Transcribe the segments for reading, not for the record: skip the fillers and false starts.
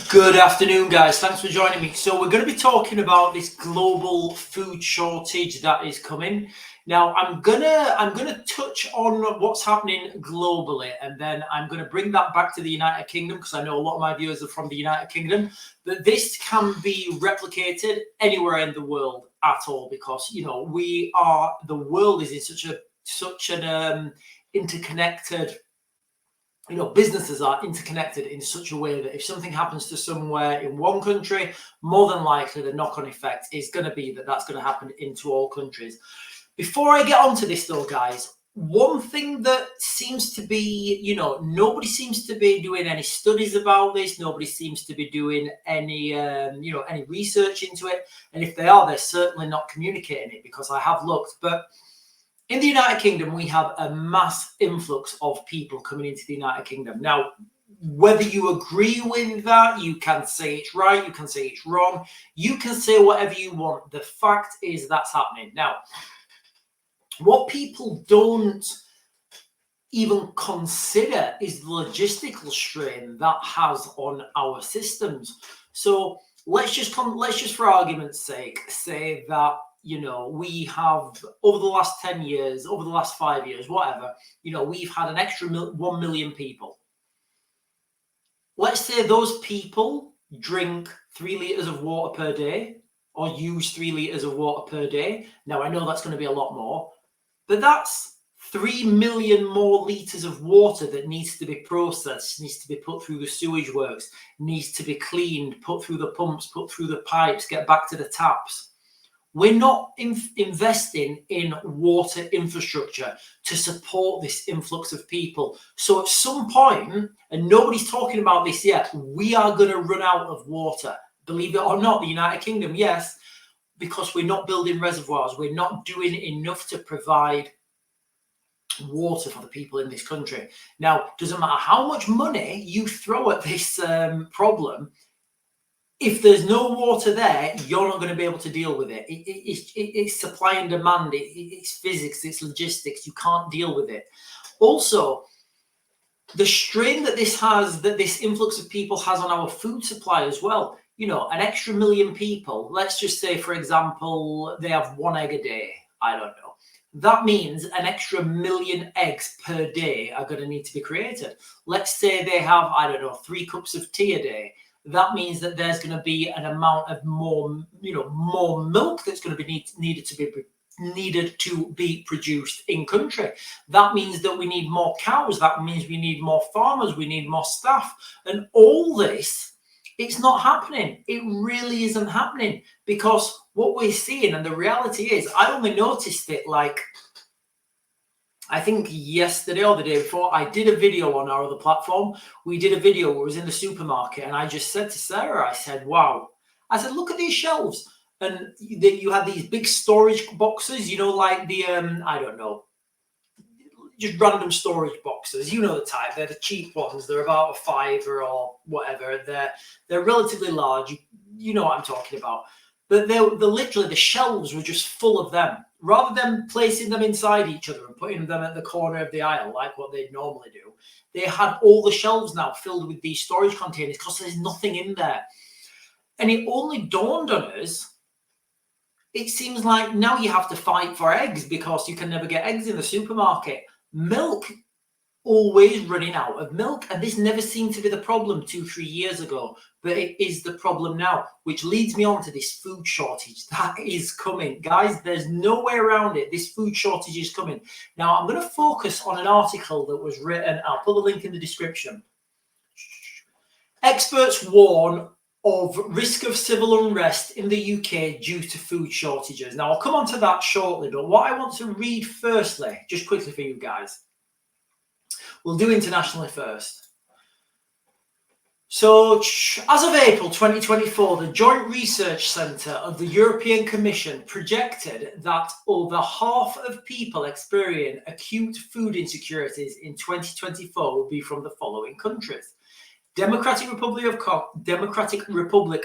Good afternoon, guys. Thanks for joining me. So we're going to be talking about this global food shortage that is coming. Now, I'm gonna touch on what's happening globally, and then I'm going to bring that back to the United Kingdom because I know a lot of my viewers are from the United Kingdom. But this can be replicated anywhere in the world at all because the world is in such an interconnected. Businesses are interconnected in such a way that if something happens to somewhere in one country, more than likely the knock-on effect is going to be that that's going to happen into all countries. Before I get onto this though, guys, one thing that seems to be, nobody seems to be doing any studies about this. Nobody seems to be doing any research into it. And if they are, they're certainly not communicating it because I have looked. But in the United Kingdom, we have a mass influx of people coming into the United Kingdom. Now, whether you agree with that, you can say it's right, you can say it's wrong, you can say whatever you want. The fact is that's happening. Now, what people don't even consider is the logistical strain that has on our systems. So let's just for argument's sake say that we have over the last 10 years, over the last 5 years, whatever, we've had an extra 1 million people. Let's say those people drink 3 litres of water per day or use 3 litres of water per day. Now, I know that's going to be a lot more, but that's 3 million more litres of water that needs to be processed, needs to be put through the sewage works, needs to be cleaned, put through the pumps, put through the pipes, get back to the taps. We're not investing in water infrastructure to support this influx of people. So at some point, and nobody's talking about this yet, we are going to run out of water. Believe it or not, the United Kingdom, yes, because we're not building reservoirs. We're not doing enough to provide water for the people in this country. Now, it doesn't matter how much money you throw at this problem. If there's no water there, you're not going to be able to deal with it. It's supply and demand. It's physics. It's logistics. You can't deal with it. Also, the strain that this influx of people has on our food supply as well. An extra 1 million people. Let's just say, for example, they have 1 egg a day. I don't know. That means an extra 1 million eggs per day are going to need to be created. Let's say they have, 3 cups of tea a day. That means that there's going to be an amount of more milk that's going to be needed to be produced in country. That means that we need more cows. That means we need more farmers. We need more staff. And all this, it's not happening. It really isn't happening because what we're seeing, and the reality is, I only noticed it I think yesterday or the day before, I did a video on our other platform. We did a video where I was in the supermarket and I just said to Sarah, I said, wow. I said, look at these shelves. And you had these big storage boxes, like the, just random storage boxes. You know the type. They're the cheap ones. They're about a £5 or whatever. They're relatively large. You know what I'm talking about. But they're literally, the shelves were just full of them. Rather than placing them inside each other and putting them at the corner of the aisle like what they'd normally do, they had all the shelves now filled with these storage containers because there's nothing in there. And it only dawned on us, it seems like now you have to fight for eggs because you can never get eggs in the supermarket. Milk, always running out of milk, and this never seemed to be the problem 2-3 years ago, but it is the problem now, which leads me on to this food shortage that is coming. Guys, there's no way around it. This food shortage is coming. Now, I'm going to focus on an article that was written. I'll put the link in the description. Experts warn of risk of civil unrest in the UK due to food shortages. Now, I'll come on to that shortly, but what I want to read firstly, just quickly for you guys, we'll do internationally first. So, as of April 2024, the Joint Research Centre of the European Commission projected that over half of people experiencing acute food insecurities in 2024 will be from the following countries: Democratic Republic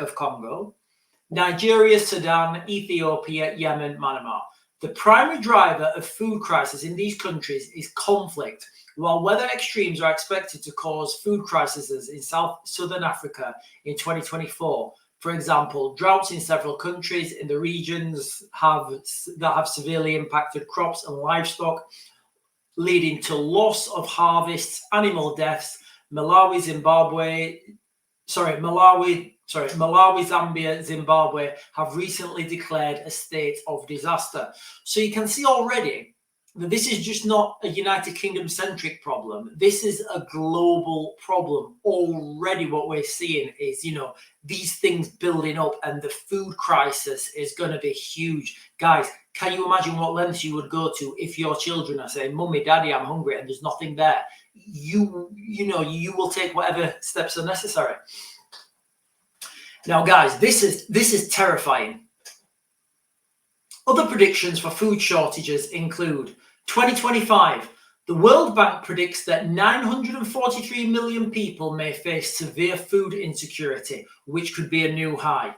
of Congo, Nigeria, Sudan, Ethiopia, Yemen, Myanmar. The primary driver of food crisis in these countries is conflict, while weather extremes are expected to cause food crises in southern Africa in 2024. For example, droughts in several countries in the regions that have severely impacted crops and livestock, leading to loss of harvests, animal deaths. Malawi, Zambia, Zimbabwe have recently declared a state of disaster. So you can see already that this is just not a United Kingdom centric problem. This is a global problem. Already what we're seeing is, these things building up, and the food crisis is going to be huge. Guys, can you imagine what lengths you would go to if your children are saying, "Mummy, Daddy, I'm hungry," and there's nothing there? You will take whatever steps are necessary. Now, guys, this is terrifying. Other predictions for food shortages include 2025. The World Bank predicts that 943 million people may face severe food insecurity, which could be a new high.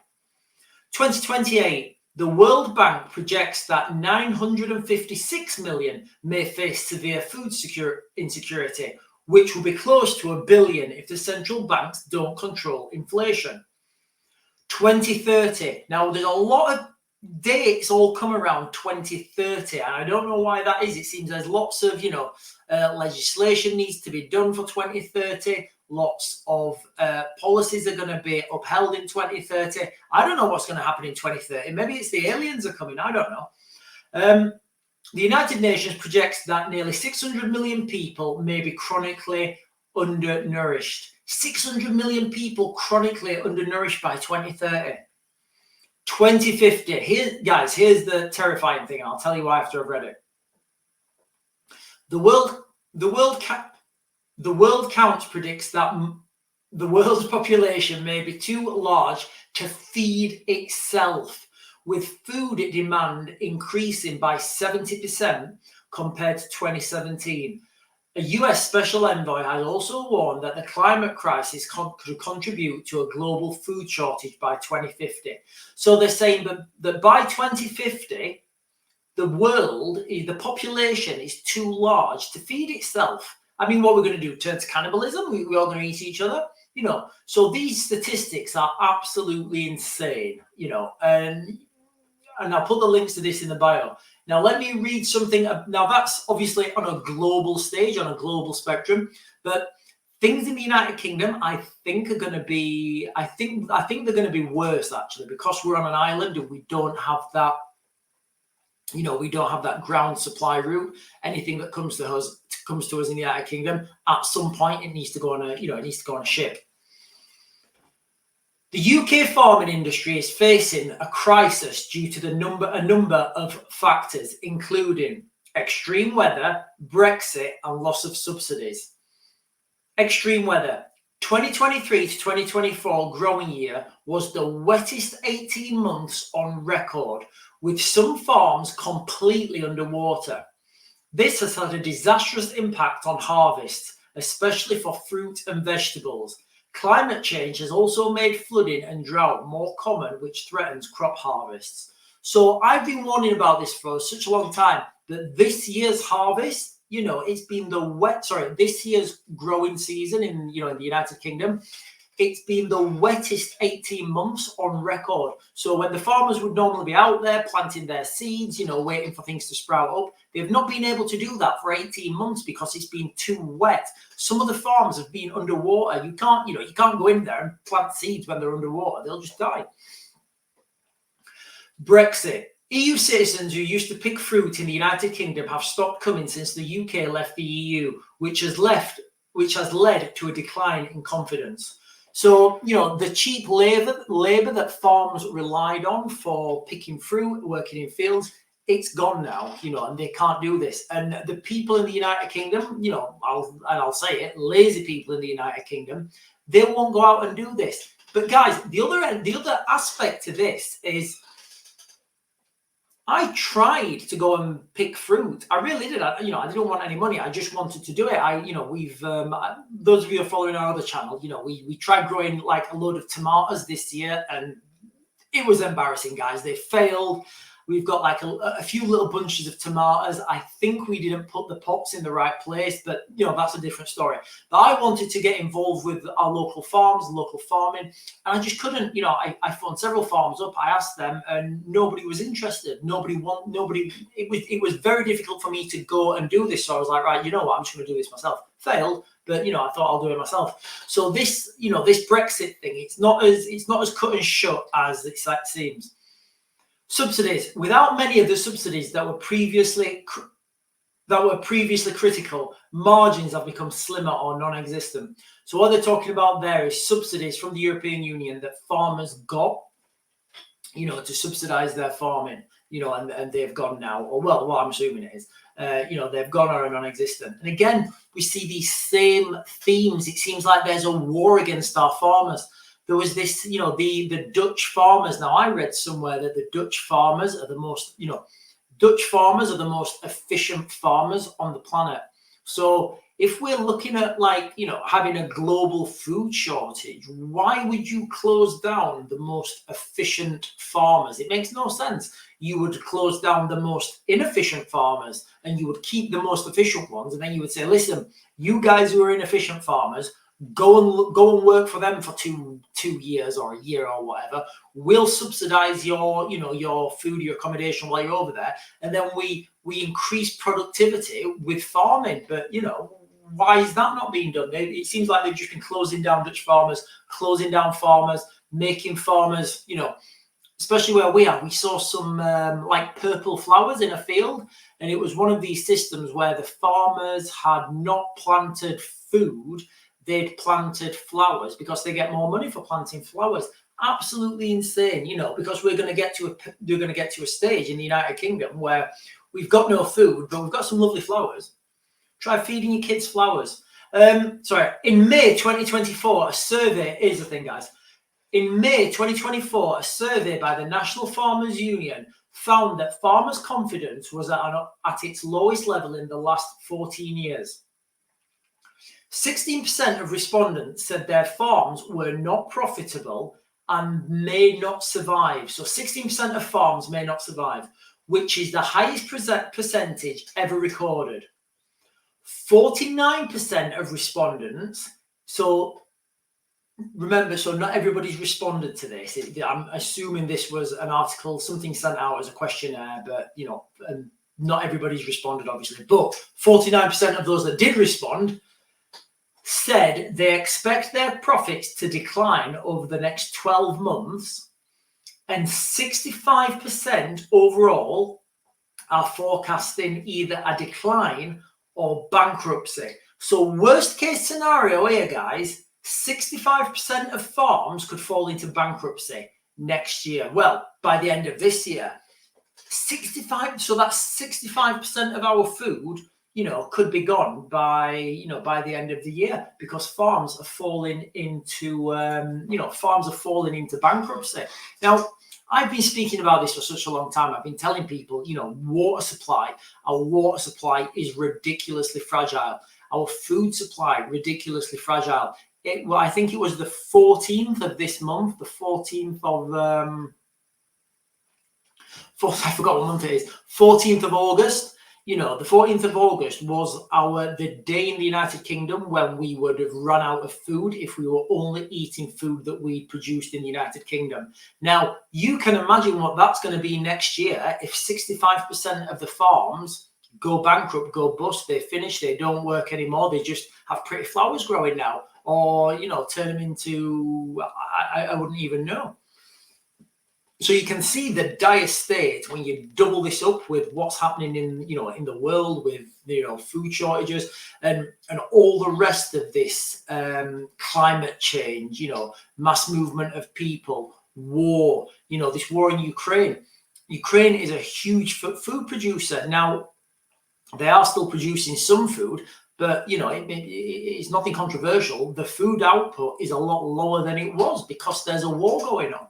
2028. The World Bank projects that 956 million may face severe food insecurity, which will be close to 1 billion if the central banks don't control inflation. 2030. Now, there's a lot of dates all come around 2030, and I don't know why that is. It seems there's lots of, legislation needs to be done for 2030. Lots of policies are going to be upheld in 2030. I don't know what's going to happen in 2030. Maybe it's the aliens are coming. I don't know. The United Nations projects that nearly 600 million people may be chronically undernourished. 600 million people chronically undernourished by 2030. 2050. Here's the terrifying thing, and I'll tell you why after I've read it. The World Count predicts that the world's population may be too large to feed itself, with food demand increasing by 70% compared to 2017. A US special envoy has also warned that the climate crisis could contribute to a global food shortage by 2050. So they're saying that by 2050, the population is too large to feed itself. I mean, what we're going to do? Turn to cannibalism? We're all going to eat each other? So these statistics are absolutely insane, and I'll put the links to this in the bio. Now, let me read something. Now, that's obviously on a global stage, on a global spectrum, but things in the United Kingdom, I think are going to be, I think they're going to be worse, actually, because we're on an island and we don't have that, we don't have that ground supply route. Anything that comes to us in the United Kingdom, at some point, it needs to go on a ship. The UK farming industry is facing a crisis due to a number of factors, including extreme weather, Brexit, and loss of subsidies. Extreme weather. 2023 to 2024 growing year was the wettest 18 months on record, with some farms completely underwater. This has had a disastrous impact on harvests, especially for fruit and vegetables. Climate change has also made flooding and drought more common, which threatens crop harvests. So I've been warning about this for such a long time, that this year's harvest, it's been this year's growing season in the United Kingdom, it's been the wettest 18 months on record. So when the farmers would normally be out there planting their seeds, waiting for things to sprout up, they've not been able to do that for 18 months because it's been too wet. Some of the farms have been underwater. You can't go in there and plant seeds when they're underwater. They'll just die. Brexit. EU citizens who used to pick fruit in the United Kingdom have stopped coming since the UK left the EU, which has led to a decline in confidence. So, the cheap labor that farms relied on for picking fruit, working in fields, it's gone now, and they can't do this. And the people in the United Kingdom, I'll say it, lazy people in the United Kingdom, they won't go out and do this. But guys, the other aspect to this is, I tried to go and pick fruit. I really did. I didn't want any money. I just wanted to do it. We've those of you who are following our other channel, we tried growing like a load of tomatoes this year, and it was embarrassing, guys. They failed. We've got like a few little bunches of tomatoes. I think we didn't put the pots in the right place, but that's a different story. But I wanted to get involved with our local farms, local farming, and I just couldn't. I phoned several farms up. I asked them, and nobody was interested. Nobody. It was very difficult for me to go and do this. So I was like, right, you know what? I'm just going to do this myself. Failed, but I thought I'll do it myself. So this, this Brexit thing, it's not as cut and shut as it seems. Subsidies. Without many of the subsidies that were previously critical, margins have become slimmer or non-existent. So what they're talking about there is subsidies from the European Union that farmers got, to subsidize their farming, and they've gone now, or well, what I'm assuming it is, they've gone or are non-existent. And again, we see these same themes. It seems like there's a war against our farmers. There was this, the Dutch farmers. Now, I read somewhere that the Dutch farmers are the most, efficient farmers on the planet. So if we're looking at having a global food shortage, why would you close down the most efficient farmers? It makes no sense. You would close down the most inefficient farmers and you would keep the most efficient ones. And then you would say, listen, you guys who are inefficient farmers, go and work for them for two years or a year or whatever. We'll subsidize your food, your accommodation while you're over there, and then we increase productivity with farming. But why is that not being done? It seems like they've just been closing down Dutch farmers, closing down farmers, making farmers, especially where we are. We saw some like purple flowers in a field, and it was one of these systems where the farmers had not planted food. They'd planted flowers because they get more money for planting flowers. Absolutely insane, because we're going to get to a stage in the United Kingdom where we've got no food, but we've got some lovely flowers. Try feeding your kids flowers. In May 2024, a survey is the thing, guys. In May 2024, a survey by the National Farmers Union found that farmers' confidence was at its lowest level in the last 14 years. 16% of respondents said their farms were not profitable and may not survive. So 16% of farms may not survive, which is the highest percentage ever recorded. 49% of respondents, so remember, so not everybody's responded to this. I'm assuming this was an article, something sent out as a questionnaire, but, and not everybody's responded, obviously. But 49% of those that did respond said they expect their profits to decline over the next 12 months, and 65% overall are forecasting either a decline or bankruptcy. So worst case scenario here, guys, 65% of farms could fall into bankruptcy next year. Well, by the end of this year, 65. So that's 65% of our food, could be gone by the end of the year, because farms are falling into, bankruptcy. Now, I've been speaking about this for such a long time. I've been telling people, water supply. Our water supply is ridiculously fragile. Our food supply, ridiculously fragile. I think it was the 14th of this month, the 14th of, I forgot what month it is, 14th of August. The 14th of August was the day in the United Kingdom when we would have run out of food if we were only eating food that we produced in the United Kingdom. Now, you can imagine what that's going to be next year if 65% of the farms go bankrupt, go bust, they finish, they don't work anymore, they just have pretty flowers growing now, or, turn them into, I wouldn't even know. So you can see the dire state when you double this up with what's happening in the world with food shortages and all the rest of this, climate change, mass movement of people, war, this war in Ukraine. Ukraine is a huge food producer. Now, they are still producing some food, but it's nothing controversial. The food output is a lot lower than it was because there's a war going on.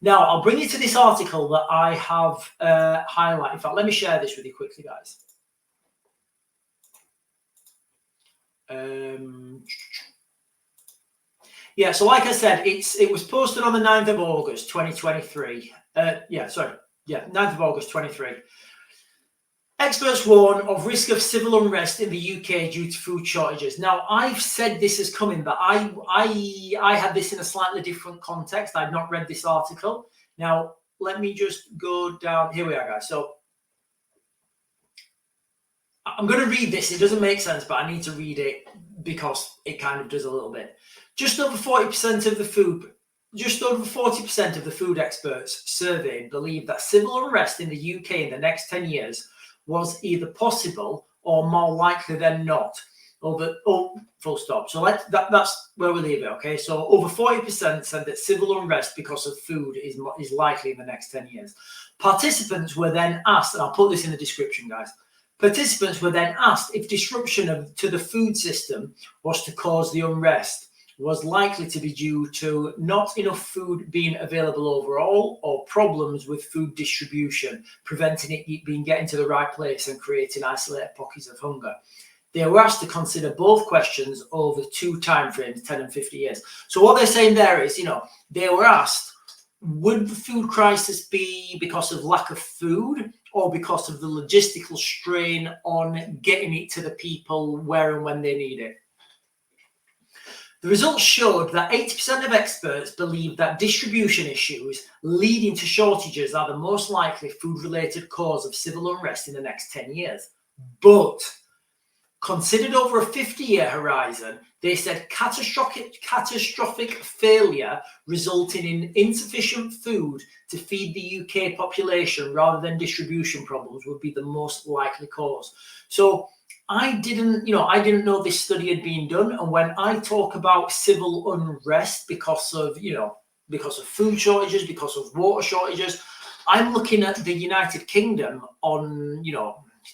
Now, I'll bring you to this article that I have highlighted. In fact, let me share this with you quickly, guys. So like I said, it was posted on the 9th of August, 2023. Yeah, 9th of August 23. Experts warn of risk of civil unrest in the UK due to food shortages. Now, I've said this is coming, but I had this in a slightly different context. I've not read this article. Now, let me just go down. Here we are, guys. So I'm going to read this. It doesn't make sense, but I need to read it because it kind of does a little bit. Just over 40% of the food experts surveyed believe that civil unrest in the UK in the next 10 years was either possible or more likely than not. Full stop. So that's where we leave it. Okay. So over 40% said that civil unrest because of food is likely in the next 10 years. Participants were then asked, and I'll put this in the description, guys. Participants were then asked if disruption to the food system was to cause the unrest was likely to be due to not enough food being available overall or problems with food distribution, preventing it being getting to the right place and creating isolated pockets of hunger. They were asked to consider both questions over two timeframes, 10 and 50 years. So what they're saying there is, they were asked, would the food crisis be because of lack of food or because of the logistical strain on getting it to the people where and when they need it? The results showed that 80% of experts believe that distribution issues leading to shortages are the most likely food-related cause of civil unrest in the next 10 years. But considered over a 50-year horizon, they said catastrophic failure resulting in insufficient food to feed the UK population rather than distribution problems would be the most likely cause. So I didn't know this study had been done. And when I talk about civil unrest because of food shortages, because of water shortages, I'm looking at the United Kingdom on,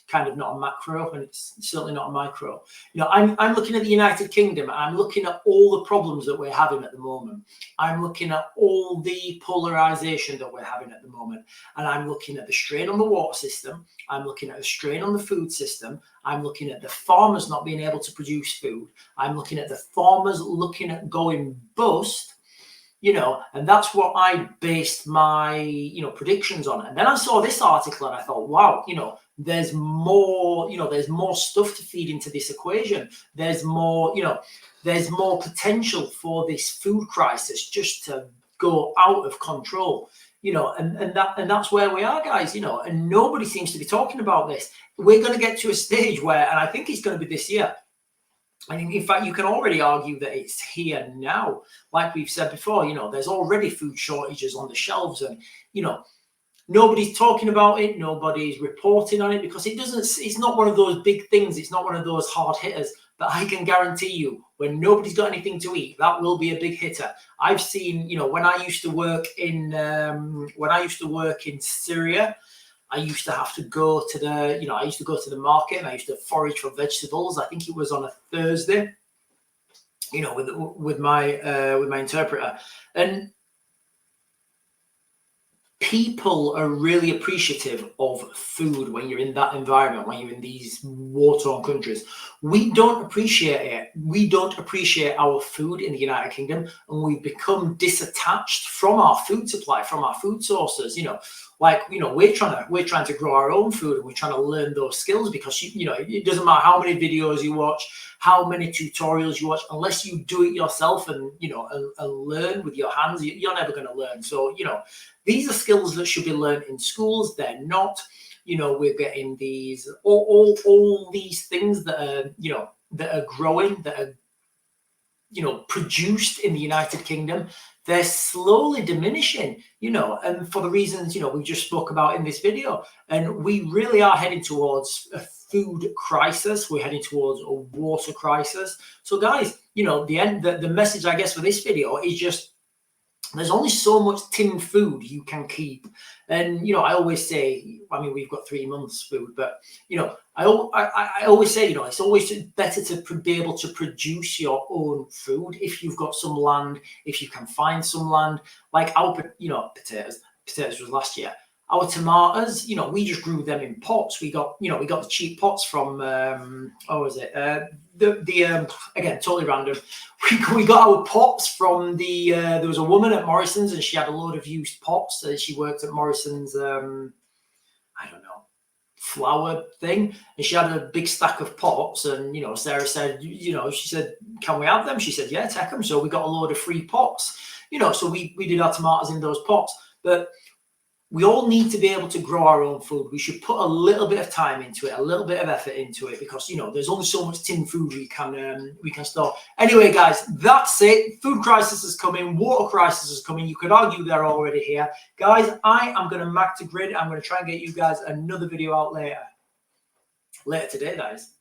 kind of not a macro, and it's certainly not a micro. I'm looking at the United Kingdom, and I'm looking at all the problems that we're having at the moment. I'm looking at all the polarization that we're having at the moment, and I'm looking at the strain on the water system. I'm looking at the strain on the food system. I'm looking at the farmers not being able to produce food. I'm looking at the farmers looking at going bust. And that's what I based my, predictions on. And then I saw this article and I thought, wow, there's more stuff to feed into this equation. There's more potential for this food crisis just to go out of control, and that's where we are, guys, and nobody seems to be talking about this. We're going to get to a stage where, and I think it's going to be this year, and in fact, you can already argue that it's here now. Like we've said before, there's already food shortages on the shelves, and, nobody's talking about it. Nobody's reporting on it because it's not one of those big things. It's not one of those hard hitters. But I can guarantee you, when nobody's got anything to eat, that will be a big hitter. I've seen, when I used to work in Syria, I used to have to go to the market, and I used to forage for vegetables. I think it was on a Thursday, with my interpreter. And people are really appreciative of food when you're in that environment, when you're in these war-torn countries. We don't appreciate it. We don't appreciate our food in the United Kingdom, and we've become disattached from our food supply, from our food sources. We're trying to grow our own food, and we're trying to learn those skills because it doesn't matter how many videos you watch, how many tutorials you watch, unless you do it yourself and learn with your hands, you're never going to learn. So these are skills that should be learned in schools. They're not. We're getting these all these things that are growing, that are produced in the United Kingdom. They're slowly diminishing, and for the reasons, we just spoke about in this video. And we really are heading towards a food crisis. We're heading towards a water crisis. So guys, the message, I guess, for this video is just, there's only so much tinned food you can keep. And, I always say, we've got 3 months food, but, I always say, it's always better to be able to produce your own food if you've got some land, if you can find some land. Like our, potatoes was last year. our tomatoes, you know, we just grew them in pots. We got, you know, we got the cheap pots from, what was it? Again, totally random. We got our pots from there was a woman at Morrison's and she had a load of used pots. She worked at Morrison's, I don't know, flour thing. And she had a big stack of pots. And, you know, Sarah said, you know, she said, can we have them? She said, yeah, take them. So we got a load of free pots, you know, so we did our tomatoes in those pots. But we all need to be able to grow our own food. We should put a little bit of time into it, a little bit of effort into it, because, you know, there's only so much tin food we can store. Anyway, guys, that's it. Food crisis is coming. Water crisis is coming. You could argue they're already here. Guys, I am going to Mac to Grid. I'm going to try and get you guys another video out later today, guys.